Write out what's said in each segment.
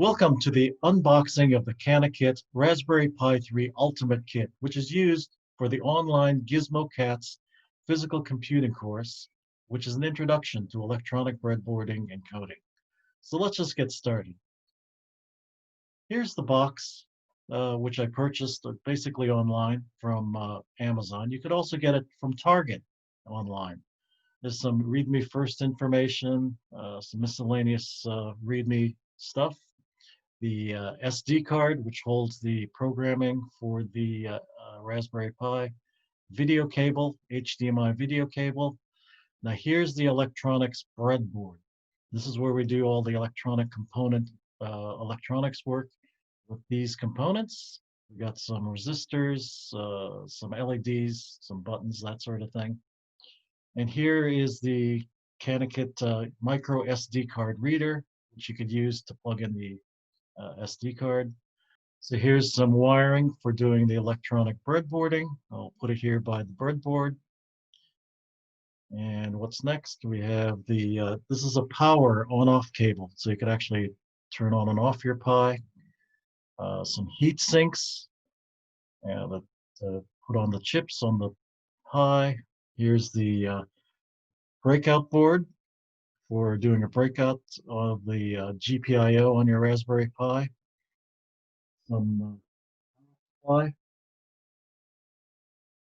Welcome to the unboxing of the CanaKit Raspberry Pi 3 Ultimate Kit, which is used for the online Gizmo Cat's physical computing course, which is an introduction to electronic breadboarding and coding. So let's just get started. Here's the box, which I purchased basically online from Amazon. You could also get it from Target online. There's some README first information, some miscellaneous README stuff. The SD card, which holds the programming for the Raspberry Pi, video cable, HDMI video cable. Now here's the electronics breadboard. This is where we do all the electronic component electronics work with these components. We got some resistors, some LEDs, some buttons, that sort of thing. And here is the CanaKit micro SD card reader, which you could use to plug in the SD card. So here's some wiring for doing the electronic breadboarding. I'll put it here by the breadboard. And what's next? We have the, this is a power on-off cable. So you could actually turn on and off your Pi. Some heat sinks that put on the chips on the Pi. Here's the breakout board for doing a breakout of the GPIO on your Raspberry Pi. Some Pi.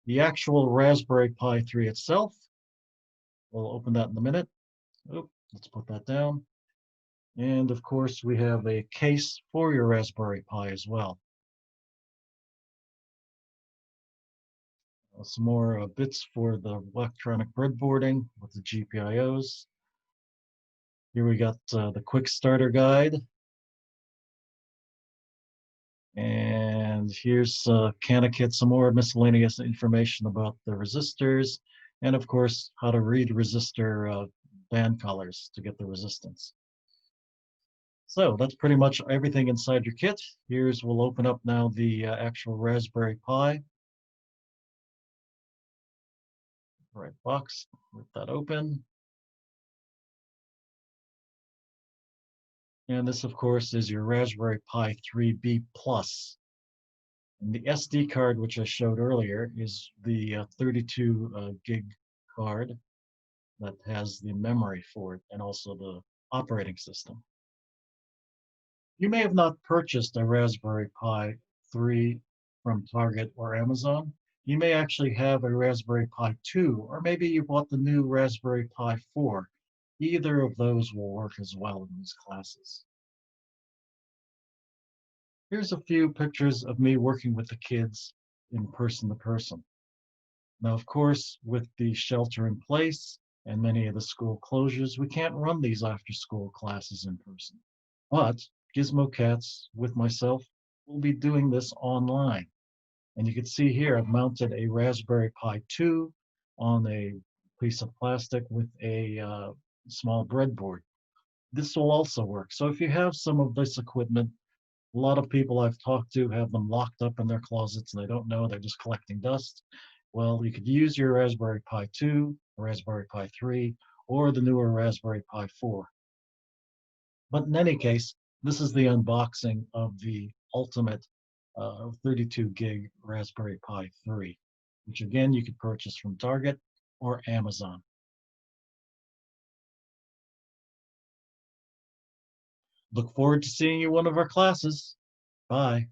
The actual Raspberry Pi 3 itself, we'll open that in a minute. Oh, let's put that down. And of course, we have a case for your Raspberry Pi as well. Some more bits for the electronic breadboarding with the GPIOs. Here we got the quick starter guide. And here's CanaKit, some more miscellaneous information about the resistors, and of course, how to read resistor band colors to get the resistance. So that's pretty much everything inside your kit. We'll open up now the actual Raspberry Pi. Right box, rip that open. And this, of course, is your Raspberry Pi 3B Plus. And the SD card, which I showed earlier, is the 32 gig card that has the memory for it and also the operating system. You may have not purchased a Raspberry Pi 3 from Target or Amazon. You may actually have a Raspberry Pi 2, or maybe you bought the new Raspberry Pi 4. Either of those will work as well in these classes. Here's a few pictures of me working with the kids in person to person. Now, of course, with the shelter in place and many of the school closures, we can't run these after-school classes in person. But Gizmo Cats, with myself, will be doing this online. And you can see here, I've mounted a Raspberry Pi 2 on a piece of plastic with a small breadboard. This will also work. So if you have some of this equipment, a lot of people I've talked to have them locked up in their closets and they don't know, they're just collecting dust. Well, you could use your Raspberry Pi 2, Raspberry Pi 3, or the newer Raspberry Pi 4. But in any case, this is the unboxing of the ultimate 32 gig Raspberry Pi 3, which again, you could purchase from Target or Amazon. Look forward to seeing you in one of our classes. Bye.